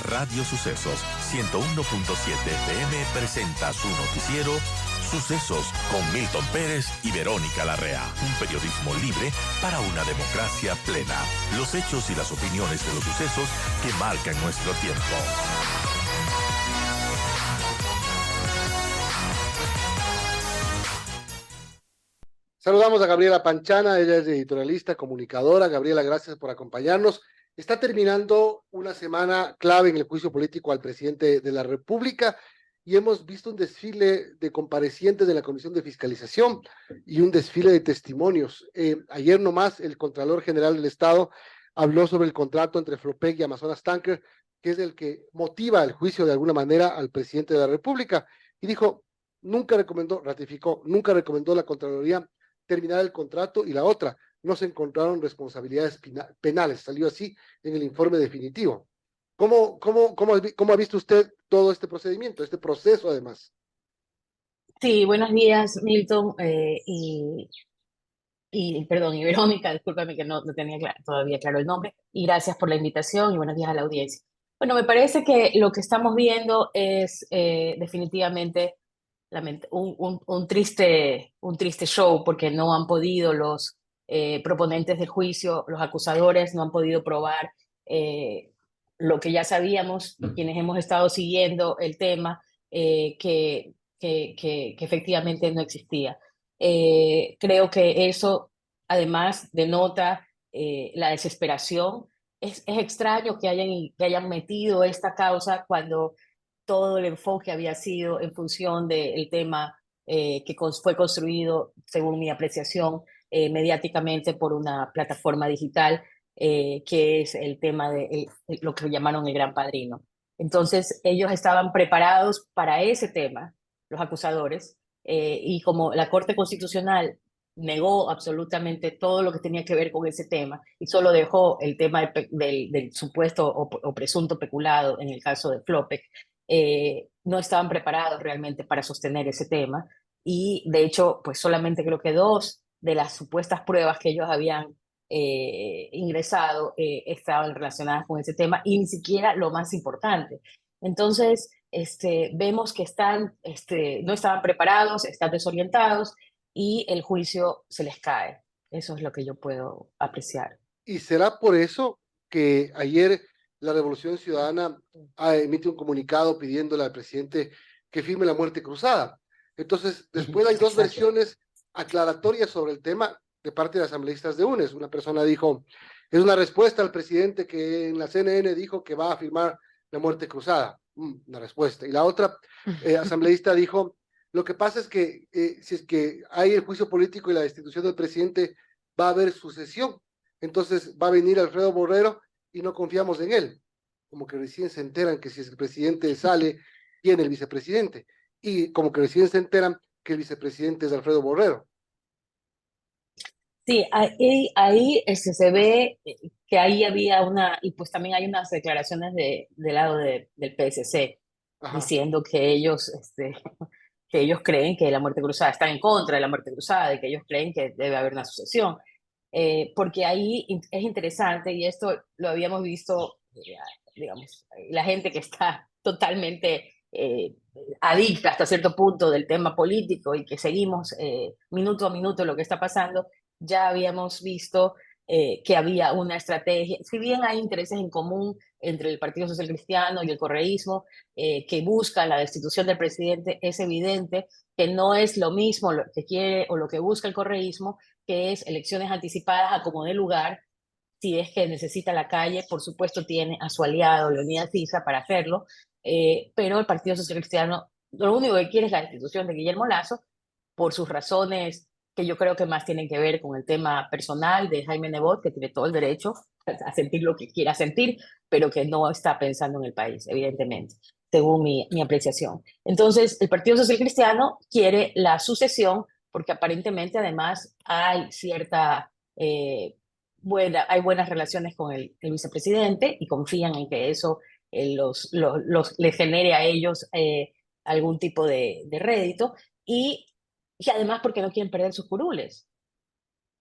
Radio Sucesos 101.7 FM presenta su noticiero Sucesos con Milton Pérez y Verónica Larrea. Un periodismo libre para una democracia plena. Los hechos y las opiniones de los sucesos que marcan nuestro tiempo. Saludamos a Gabriela Panchana, ella es editorialista, comunicadora. Gabriela, gracias por acompañarnos. Está terminando una semana clave en el juicio político al presidente de la República y hemos visto un desfile de comparecientes de la Comisión de Fiscalización y un desfile de testimonios. Ayer nomás el Contralor General del Estado habló sobre el contrato entre Flopec y Amazonas Tanker, que es el que motiva el juicio de alguna manera al presidente de la República, y dijo, nunca recomendó la Contraloría terminar el contrato, y la otra, no se encontraron responsabilidades penales, salió así en el informe definitivo. ¿Cómo ha visto usted todo este procedimiento, este proceso además? Sí, buenos días, Milton, perdón, y Verónica, discúlpame que no tenía todavía claro el nombre, y gracias por la invitación y buenos días a la audiencia. Bueno, me parece que lo que estamos viendo es definitivamente un triste show, porque no han podido los proponentes del juicio, los acusadores, no han podido probar lo que ya sabíamos, quienes hemos estado siguiendo el tema, que efectivamente no existía. Creo que eso además denota la desesperación. Es extraño que hayan metido esta causa cuando todo el enfoque había sido en función del tema que fue construido, según mi apreciación, mediáticamente por una plataforma digital, que es el tema de lo que llamaron el Gran Padrino. Entonces, ellos estaban preparados para ese tema, los acusadores, y como la Corte Constitucional negó absolutamente todo lo que tenía que ver con ese tema y solo dejó el tema del supuesto o presunto peculado en el caso de Flopec, no estaban preparados realmente para sostener ese tema, y de hecho pues solamente creo que 2 de las supuestas pruebas que ellos habían ingresado estaban relacionadas con ese tema, y ni siquiera lo más importante. Entonces vemos que no estaban preparados, están desorientados, y el juicio se les cae. Eso es lo que yo puedo apreciar. ¿Y será por eso que ayer la Revolución Ciudadana emite un comunicado pidiéndole al presidente que firme la muerte cruzada? Entonces, después hay dos versiones aclaratorias sobre el tema de parte de asambleístas de UNES. Una persona dijo, es una respuesta al presidente que en la CNN dijo que va a firmar la muerte cruzada. Una respuesta. Y la otra asambleísta dijo, lo que pasa es que si es que hay el juicio político y la destitución del presidente, va a haber sucesión. Entonces va a venir Alfredo Borrero y no confiamos en él. Como que recién se enteran que si el presidente sale, viene el vicepresidente. Y como que recién se enteran que el vicepresidente es Alfredo Borrero. Sí, ahí se ve que ahí había y pues también hay unas declaraciones del lado del PSC, Ajá. diciendo que que ellos creen que la muerte cruzada, están en contra de la muerte cruzada, y que ellos creen que debe haber una sucesión. Porque ahí es interesante, y esto lo habíamos visto, digamos, la gente que está totalmente adicta hasta cierto punto del tema político y que seguimos minuto a minuto lo que está pasando, ya habíamos visto que había una estrategia. Si bien hay intereses en común entre el Partido Social Cristiano y el correísmo, que busca la destitución del presidente, es evidente que no es lo mismo lo que quiere o lo que busca el correísmo, que es elecciones anticipadas a como dé lugar. Si es que necesita la calle, por supuesto tiene a su aliado Leonidas Issa para hacerlo, pero el Partido Social Cristiano lo único que quiere es la destitución de Guillermo Lasso, por sus razones que yo creo que más tienen que ver con el tema personal de Jaime Nebot, que tiene todo el derecho a sentir lo que quiera sentir, pero que no está pensando en el país, evidentemente, según mi apreciación. Entonces, el Partido Social Cristiano quiere la sucesión porque aparentemente además hay hay buenas relaciones con el vicepresidente, y confían en que eso les genere a ellos algún tipo de rédito, y además porque no quieren perder sus curules.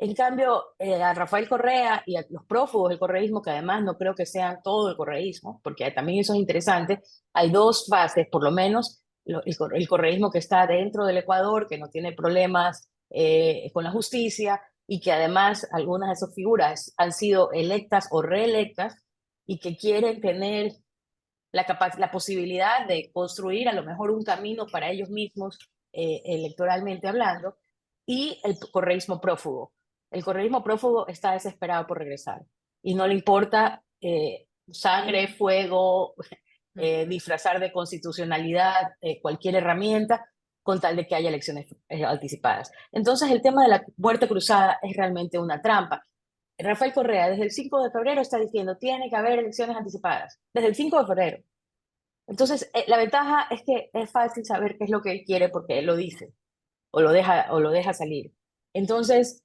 En cambio, a Rafael Correa y a los prófugos del correísmo, que además no creo que sean todo el correísmo, porque también eso es interesante, hay dos fases, por lo menos, el correísmo que está dentro del Ecuador, que no tiene problemas con la justicia, y que además algunas de sus figuras han sido electas o reelectas, y que quieren tener la posibilidad de construir a lo mejor un camino para ellos mismos, electoralmente hablando, y el correísmo prófugo. El correísmo prófugo está desesperado por regresar y no le importa sangre, fuego, disfrazar de constitucionalidad cualquier herramienta con tal de que haya elecciones anticipadas. Entonces el tema de la muerte cruzada es realmente una trampa. Rafael Correa desde el 5 de febrero está diciendo tiene que haber elecciones anticipadas, desde el 5 de febrero. Entonces, la ventaja es que es fácil saber qué es lo que él quiere porque él lo dice o lo deja salir. Entonces,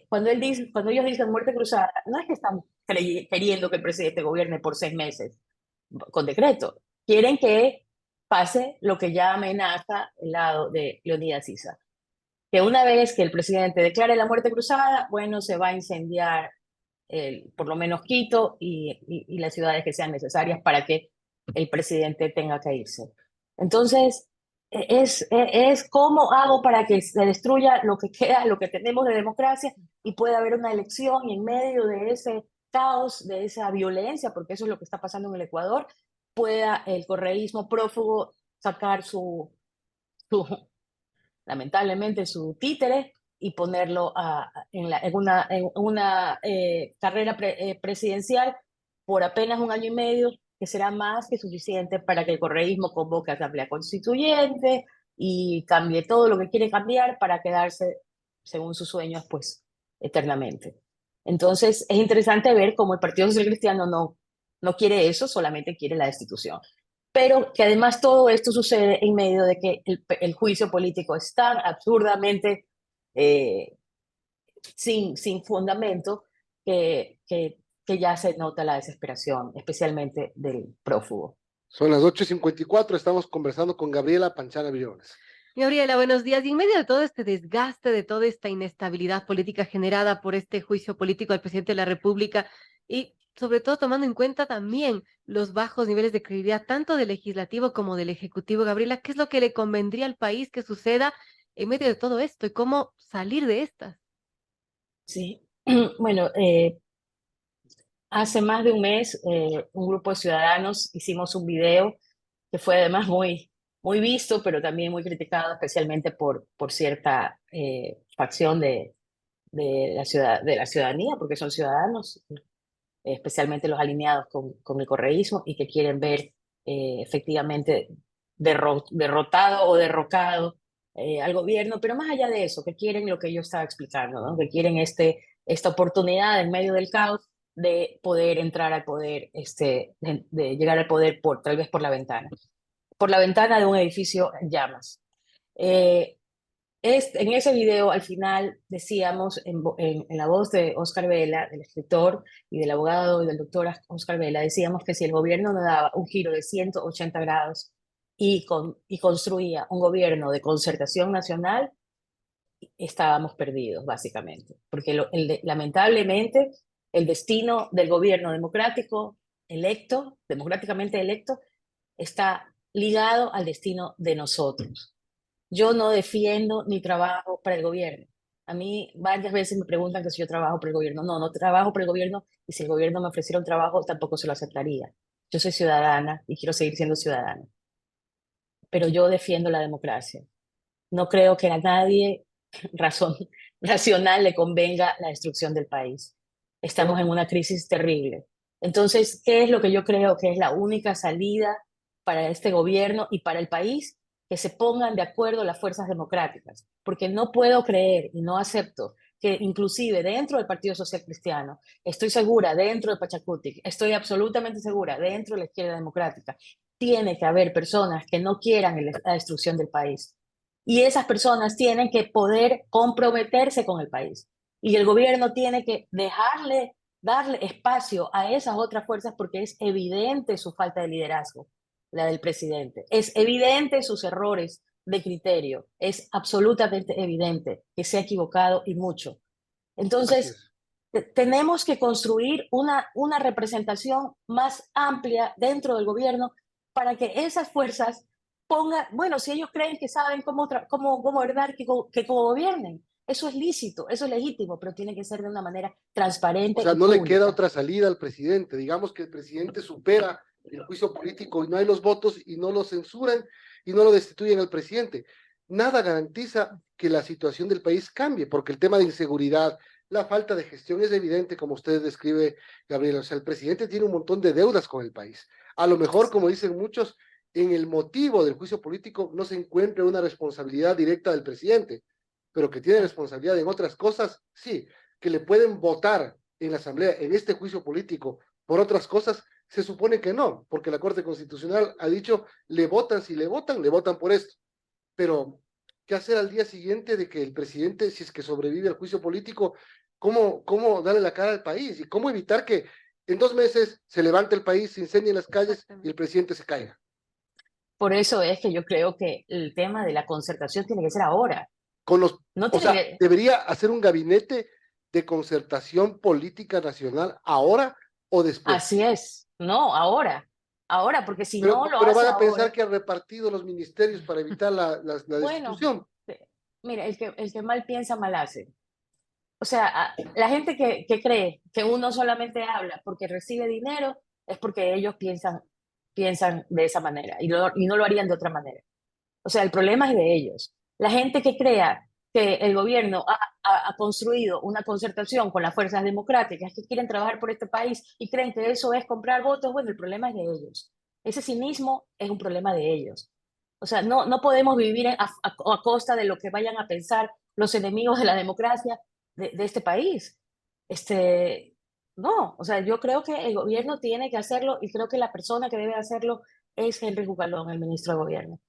cuando ellos dicen muerte cruzada, no es que están queriendo que el presidente gobierne por 6 meses con decreto. Quieren que pase lo que ya amenaza el lado de Leonidas Issa. Que una vez que el presidente declare la muerte cruzada, bueno, se va a incendiar por lo menos Quito y las ciudades que sean necesarias para que el presidente tenga que irse. Entonces, es cómo hago para que se destruya lo que queda, lo que tenemos de democracia y pueda haber una elección y en medio de ese caos, de esa violencia, porque eso es lo que está pasando en el Ecuador, pueda el correísmo prófugo sacar su lamentablemente su títere y ponerlo en una carrera presidencial por apenas 1 año y medio, que será más que suficiente para que el correísmo convoque a asamblea constituyente y cambie todo lo que quiere cambiar para quedarse, según sus sueños, pues eternamente. Entonces es interesante ver cómo el Partido Social Cristiano no quiere eso, solamente quiere la destitución, pero que además todo esto sucede en medio de que el juicio político es tan absurdamente eh, sin fundamento que ya se nota la desesperación, especialmente del prófugo. Son las 8:54, estamos conversando con Gabriela Panchana Briones. Gabriela, buenos días. Y en medio de todo este desgaste, de toda esta inestabilidad política generada por este juicio político al presidente de la República y sobre todo tomando en cuenta también los bajos niveles de credibilidad tanto del legislativo como del ejecutivo, Gabriela, ¿qué es lo que le convendría al país que suceda en medio de todo esto y cómo salir de estas? Sí, bueno, hace más de un mes un grupo de ciudadanos hicimos un video que fue además muy visto, pero también muy criticado, especialmente por cierta facción de la ciudadanía, porque son ciudadanos, especialmente los alineados con el correísmo y que quieren ver efectivamente derrotado o derrocado al gobierno, pero más allá de eso, que quieren lo que yo estaba explicando, ¿no? Que quieren esta oportunidad en medio del caos de poder entrar al poder, de llegar al poder tal vez por la ventana de un edificio en llamas. Eh, en ese video, al final, decíamos, en la voz de Oscar Vela, del escritor y del abogado y del doctor Oscar Vela, decíamos que si el gobierno no daba un giro de 180 grados y construía un gobierno de concertación nacional, estábamos perdidos, básicamente. Porque lamentablemente, el destino del gobierno democráticamente electo, está ligado al destino de nosotros. Yo no defiendo ni trabajo para el gobierno. A mí varias veces me preguntan que si yo trabajo para el gobierno. No trabajo para el gobierno y si el gobierno me ofreciera un trabajo tampoco se lo aceptaría. Yo soy ciudadana y quiero seguir siendo ciudadana. Pero yo defiendo la democracia. No creo que a nadie racional le convenga la destrucción del país. Estamos en una crisis terrible. Entonces, ¿qué es lo que yo creo que es la única salida para este gobierno y para el país? Que se pongan de acuerdo las fuerzas democráticas, porque no puedo creer y no acepto que inclusive dentro del Partido Social Cristiano, estoy segura, dentro de Pachacutic, estoy absolutamente segura, dentro de la izquierda democrática, tiene que haber personas que no quieran la destrucción del país. Y esas personas tienen que poder comprometerse con el país. Y el gobierno tiene que darle espacio a esas otras fuerzas porque es evidente su falta de liderazgo, la del presidente. Es evidente sus errores de criterio. Es absolutamente evidente que se ha equivocado y mucho. Entonces, es. tenemos que construir una representación más amplia dentro del gobierno para que esas fuerzas pongan, bueno, si ellos creen que saben cómo gobernar, que gobiernen. Eso es lícito, eso es legítimo, pero tiene que ser de una manera O transparente sea, y no le queda pública. otra salida al presidente. Digamos que el presidente supera el juicio político y no hay los votos y no lo censuran y no lo destituyen al presidente. Nada garantiza que la situación del país cambie, porque el tema de inseguridad, la falta de gestión es evidente, como usted describe, Gabriel. O sea, el presidente tiene un montón de deudas con el país. A lo mejor, como dicen muchos, en el motivo del juicio político no se encuentra una responsabilidad directa del presidente, pero que tiene responsabilidad en otras cosas, sí, que le pueden votar en la Asamblea en este juicio político por otras cosas, se supone que no, porque la Corte Constitucional ha dicho, le votan, si le votan por esto. Pero, ¿qué hacer al día siguiente de que el presidente, si es que sobrevive al juicio político, cómo darle la cara al país? ¿Y cómo evitar que en 2 meses se levante el país, se incendien las calles y el presidente se caiga? Por eso es que yo creo que el tema de la concertación tiene que ser ahora. Con los, No o tiene sea, que, debería hacer un gabinete de concertación política nacional ahora o después. así es, no, ahora, porque si Pero, no lo pero van hace a pensar ahora, que ha repartido los ministerios para evitar la bueno, destitución. mira, el que mal piensa, mal hace. O sea, la gente que cree que uno solamente habla porque recibe dinero es porque ellos piensan de esa manera y no lo harían de otra manera. O sea, el problema es de ellos. La gente que crea que el gobierno ha construido una concertación con las fuerzas democráticas que quieren trabajar por este país y creen que eso es comprar votos, bueno, el problema es de ellos. Ese cinismo es un problema de ellos. O sea, no podemos vivir a costa de lo que vayan a pensar los enemigos de la democracia de este país. Este, no, o sea, yo creo que el gobierno tiene que hacerlo y creo que la persona que debe hacerlo es Henry Bugalón, el ministro de Gobierno.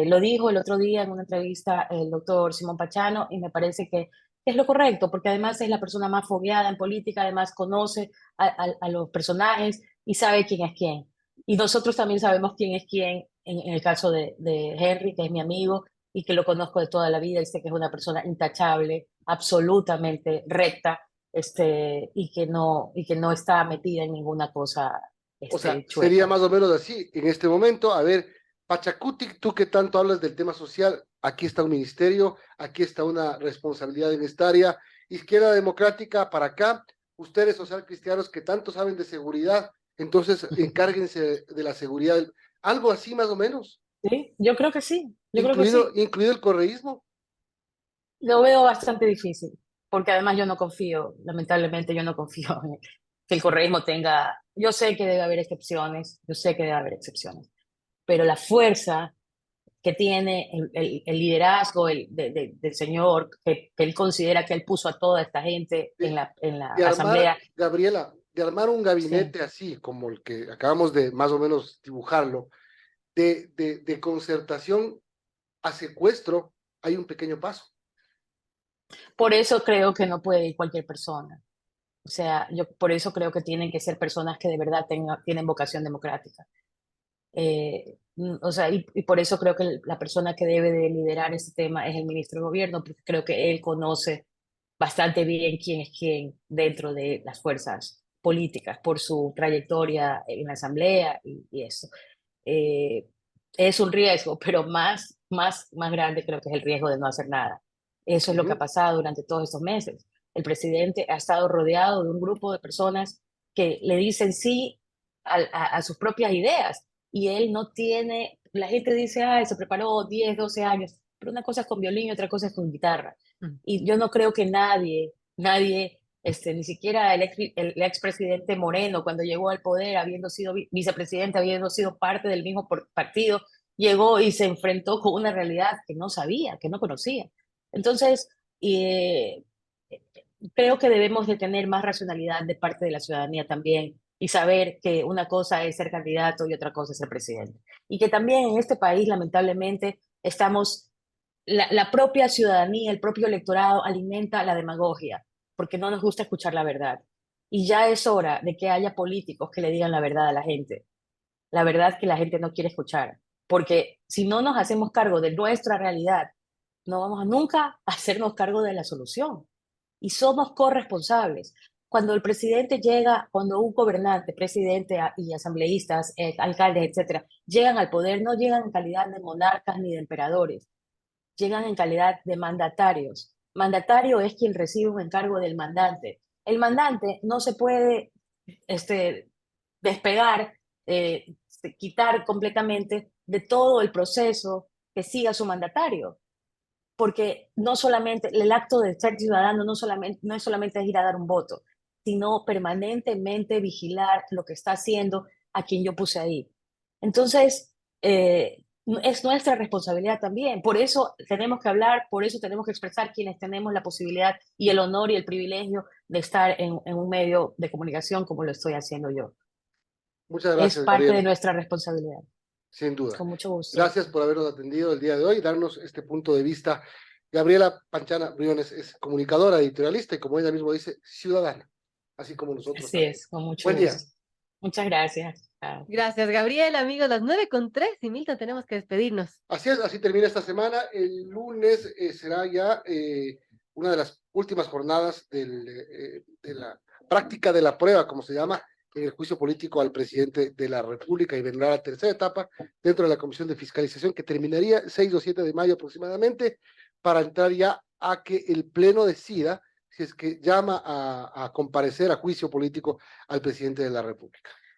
Lo dijo el otro día en una entrevista el doctor Simón Pachano y me parece que es lo correcto, porque además es la persona más fogueada en política, además conoce a los personajes y sabe quién es quién. Y nosotros también sabemos quién es quién en el caso de Henry, que es mi amigo y que lo conozco de toda la vida y sé que es una persona intachable, absolutamente recta, y que no está metida en ninguna cosa, O sea, sería chueca. más o menos así. En este momento, a ver, Pachacuti, tú que tanto hablas del tema social, aquí está un ministerio, aquí está una responsabilidad en esta área. Izquierda Democrática, para acá, ustedes social cristianos que tanto saben de seguridad, entonces encárguense de la seguridad. Algo así más o menos, Sí, yo creo que sí, yo creo que incluido, sí. incluido el correísmo. Lo veo bastante difícil, porque además yo no confío, lamentablemente yo no confío en que el correísmo tenga, yo sé que debe haber excepciones, yo sé que debe haber excepciones, pero la fuerza que tiene el liderazgo del señor, que él considera que él puso a toda esta gente en De, la de armar, asamblea, Gabriela, de armar un sí. gabinete así, como el que acabamos de más o menos dibujarlo, de concertación a secuestro, hay un pequeño paso. Por eso creo que no puede ir cualquier persona. O sea, yo por eso creo que tienen que ser personas que de verdad tienen vocación democrática. O sea, y por eso creo que la persona que debe de liderar ese tema es el ministro de Gobierno, porque creo que él conoce bastante bien quién es quién dentro de las fuerzas políticas por su trayectoria en la Asamblea y eso. Eh, es un riesgo, pero más grande creo que es el riesgo de no hacer nada. Eso es lo que ha Ujú. pasado durante todos estos meses. El presidente ha estado rodeado de un grupo de personas que le dicen sí a sus propias ideas y él no tiene, la gente dice, ay, se preparó 10 12 años, pero una cosa es con violín y otra cosa es con guitarra. Mm. Y yo no creo que nadie, ni siquiera el expresidente Moreno, cuando llegó al poder, habiendo sido vicepresidente, habiendo sido parte del mismo partido, llegó y se enfrentó con una realidad que no sabía, que no conocía. Entonces, eh, creo que debemos de tener más racionalidad de parte de la ciudadanía también y saber que una cosa es ser candidato y otra cosa es ser presidente. Y que también en este país, lamentablemente, la propia ciudadanía, el propio electorado alimenta la demagogia, porque no nos gusta escuchar la verdad. Y ya es hora de que haya políticos que le digan la verdad a la gente, la verdad que la gente no quiere escuchar, porque si no nos hacemos cargo de nuestra realidad, no vamos a nunca hacernos cargo de la solución. y somos corresponsables. Cuando el presidente llega, cuando un gobernante, presidente y asambleístas, alcaldes, etcétera, llegan al poder, no llegan en calidad de monarcas ni de emperadores, llegan en calidad de mandatarios. Mandatario es quien recibe un encargo del mandante. El mandante no se puede despegar, quitar completamente de todo el proceso que siga su mandatario, porque no solamente el acto de ser ciudadano no es solamente ir a dar un voto, sino permanentemente vigilar lo que está haciendo a quien yo puse ahí. Entonces, es nuestra responsabilidad también. Por eso tenemos que hablar, por eso tenemos que expresar quienes tenemos la posibilidad y el honor y el privilegio de estar en un medio de comunicación como lo estoy haciendo yo. Muchas Es gracias, parte de Gabriela, nuestra responsabilidad. sin duda. Con mucho gusto. Gracias por habernos atendido el día de hoy y darnos este punto de vista. Gabriela Panchana Briones es comunicadora, editorialista y, como ella misma dice, ciudadana, así como nosotros Así también. es, con mucho Buen día. gusto. Muchas gracias. Chao. Gracias, Gabriela, amigos, las 9:03 y Milton, tenemos que despedirnos. Así es, así termina esta semana. El lunes será ya una de las últimas jornadas de la práctica de la prueba, como se llama, en el juicio político al presidente de la República, y vendrá la tercera etapa dentro de la Comisión de Fiscalización, que terminaría el 6 o 7 de mayo aproximadamente, para entrar ya a que el Pleno decida si es que llama a comparecer a juicio político al presidente de la República.